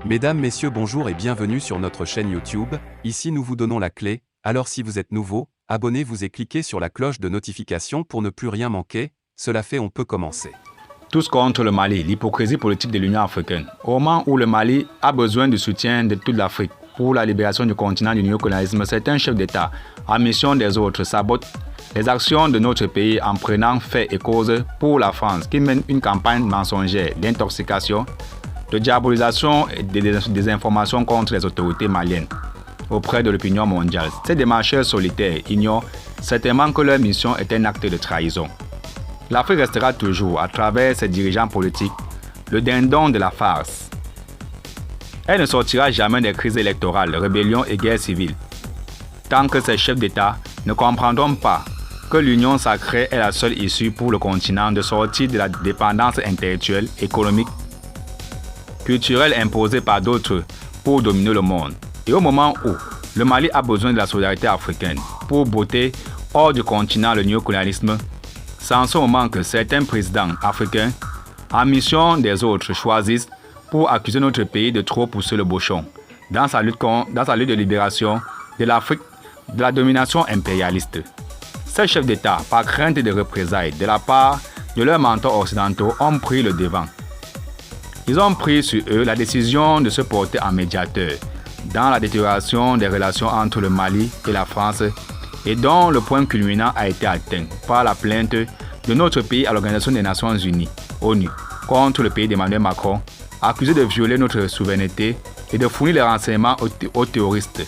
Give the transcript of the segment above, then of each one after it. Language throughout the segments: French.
Mesdames, Messieurs, bonjour et bienvenue sur notre chaîne YouTube. Ici nous vous donnons la clé, alors si vous êtes nouveau, abonnez-vous et cliquez sur la cloche de notification pour ne plus rien manquer. Cela fait, on peut commencer. Tous contre le Mali, l'hypocrisie politique de l'Union africaine. Au moment où le Mali a besoin du soutien de toute l'Afrique pour la libération du continent du néocolonialisme, certains chefs d'État, en mission des autres, sabotent les actions de notre pays en prenant fait et cause pour la France, qui mène une campagne mensongère d'intoxication, de diabolisation et de désinformation contre les autorités maliennes auprès de l'opinion mondiale. Ces démarcheurs solitaires ignorent certainement que leur mission est un acte de trahison. L'Afrique restera toujours, à travers ses dirigeants politiques, le dindon de la farce. Elle ne sortira jamais des crises électorales, rébellions et guerres civiles, tant que ces chefs d'État ne comprendront pas que l'union sacrée est la seule issue pour le continent de sortir de la dépendance intellectuelle, économique, culturelle imposée par d'autres pour dominer le monde. Et au moment où le Mali a besoin de la solidarité africaine pour botter hors du continent le néocolonialisme, c'est en ce moment que certains présidents africains, en mission des autres, choisissent pour accuser notre pays de trop pousser le bouchon dans sa lutte de libération de l'Afrique de la domination impérialiste. Ces chefs d'État, par crainte de représailles de la part de leurs mentors occidentaux, ont pris le devant. Ils ont pris sur eux la décision de se porter en médiateur dans la détérioration des relations entre le Mali et la France et dont le point culminant a été atteint par la plainte de notre pays à l'Organisation des Nations Unies, ONU, contre le pays d'Emmanuel Macron, accusé de violer notre souveraineté et de fournir les renseignements aux terroristes.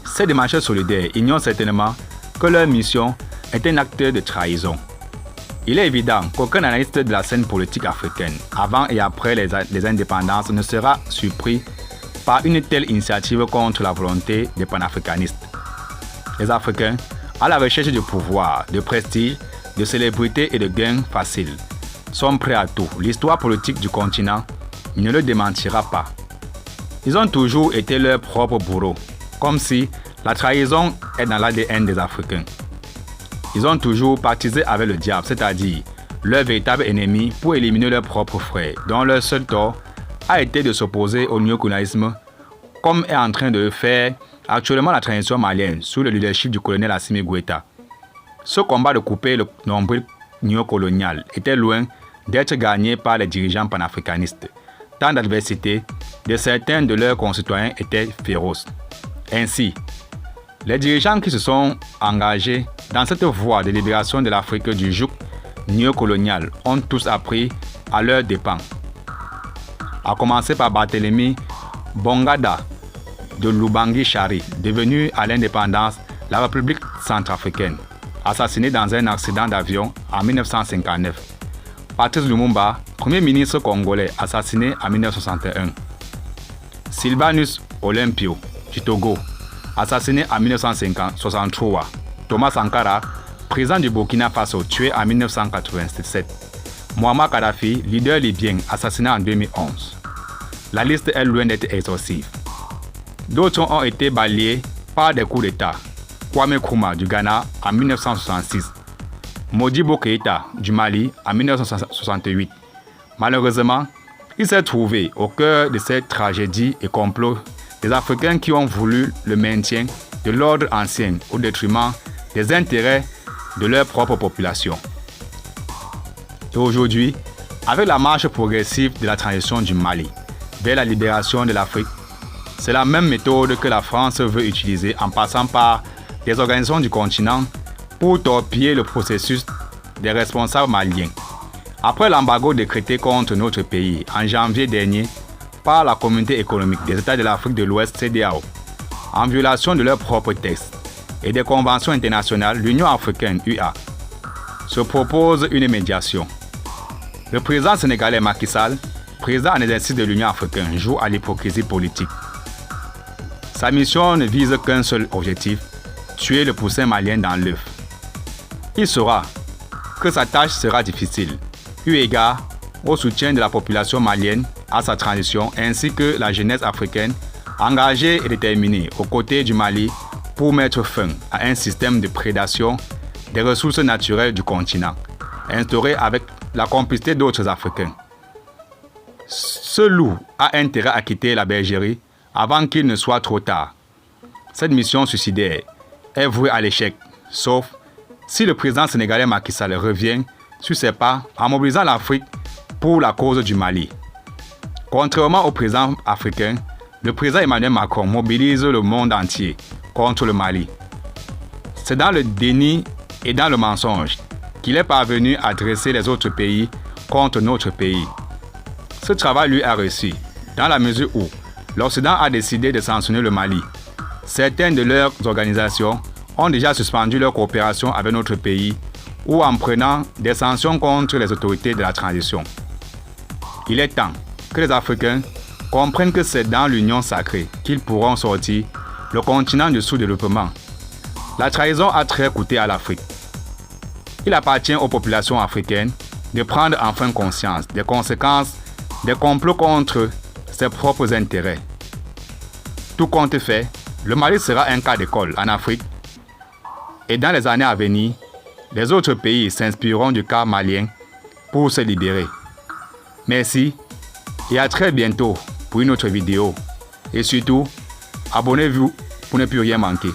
Ces démarcheurs solidaires ignorent certainement que leur mission est un acte de trahison. Il est évident qu'aucun analyste de la scène politique africaine, avant et après les indépendances, ne sera surpris par une telle initiative contre la volonté des panafricanistes. Les Africains, à la recherche de pouvoir, de prestige, de célébrité et de gains faciles, sont prêts à tout. L'histoire politique du continent ne le démentira pas. Ils ont toujours été leurs propres bourreaux, comme si la trahison est dans l'ADN des Africains. Ils ont toujours partisé avec le diable, c'est-à-dire leur véritable ennemi, pour éliminer leurs propres frères, dont leur seul tort a été de s'opposer au néocolonialisme, comme est en train de le faire actuellement la transition malienne sous le leadership du colonel Assimi Goïta. Ce combat de couper le nombril néocolonial était loin d'être gagné par les dirigeants panafricanistes. Tant d'adversité de certains de leurs concitoyens était féroce. Ainsi, les dirigeants qui se sont engagés dans cette voie de libération de l'Afrique du joug néocolonial ont tous appris à leurs dépens. À commencer par Barthélemy Bongada de Lubangui-Chari, devenu à l'indépendance la République centrafricaine, assassiné dans un accident d'avion en 1959. Patrice Lumumba, premier ministre congolais, assassiné en 1961. Sylvanus Olympio du Togo, assassiné en 1963. Thomas Sankara, président du Burkina Faso, tué en 1987. Muammar Kadhafi, leader libyen, assassiné en 2011. La liste est loin d'être exhaustive. D'autres ont été balayés par des coups d'État. Kwame Nkrumah du Ghana en 1966. Modibo Keïta du Mali en 1968. Malheureusement, il s'est trouvé au cœur de cette tragédie et complot des Africains qui ont voulu le maintien de l'ordre ancien au détriment des intérêts de leur propre population. Et aujourd'hui, avec la marche progressive de la transition du Mali vers la libération de l'Afrique, c'est la même méthode que la France veut utiliser en passant par des organisations du continent pour torpiller le processus des responsables maliens. Après l'embargo décrété contre notre pays en janvier dernier par la Communauté économique des États de l'Afrique de l'Ouest CEDEAO, en violation de leurs propres textes et des conventions internationales, l'Union africaine UA se propose une médiation. Le président sénégalais Macky Sall, président en exercice de l'Union africaine, joue à l'hypocrisie politique. Sa mission ne vise qu'un seul objectif, tuer le poussin malien dans l'œuf. Il saura que sa tâche sera difficile, eu égard au soutien de la population malienne à sa transition ainsi que la jeunesse africaine engagée et déterminée aux côtés du Mali pour mettre fin à un système de prédation des ressources naturelles du continent, instauré avec la complicité d'autres Africains. Ce loup a intérêt à quitter la bergerie avant qu'il ne soit trop tard. Cette mission suicidaire est vouée à l'échec, sauf si le président sénégalais Macky Sall revient sur ses pas en mobilisant l'Afrique pour la cause du Mali. Contrairement au président africain, le président Emmanuel Macron mobilise le monde entier contre le Mali. C'est dans le déni et dans le mensonge qu'il est parvenu à dresser les autres pays contre notre pays. Ce travail lui a réussi, dans la mesure où l'Occident a décidé de sanctionner le Mali. Certaines de leurs organisations ont déjà suspendu leur coopération avec notre pays ou en prenant des sanctions contre les autorités de la transition. Il est temps que les Africains comprennent que c'est dans l'union sacrée qu'ils pourront sortir le continent du sous-développement. La trahison a très coûté à l'Afrique. Il appartient aux populations africaines de prendre enfin conscience des conséquences des complots contre ses propres intérêts. Tout compte fait, le Mali sera un cas d'école en Afrique et dans les années à venir, les autres pays s'inspireront du cas malien pour se libérer. Merci et à très bientôt pour une autre vidéo. Et surtout, abonnez-vous pour ne plus rien manquer.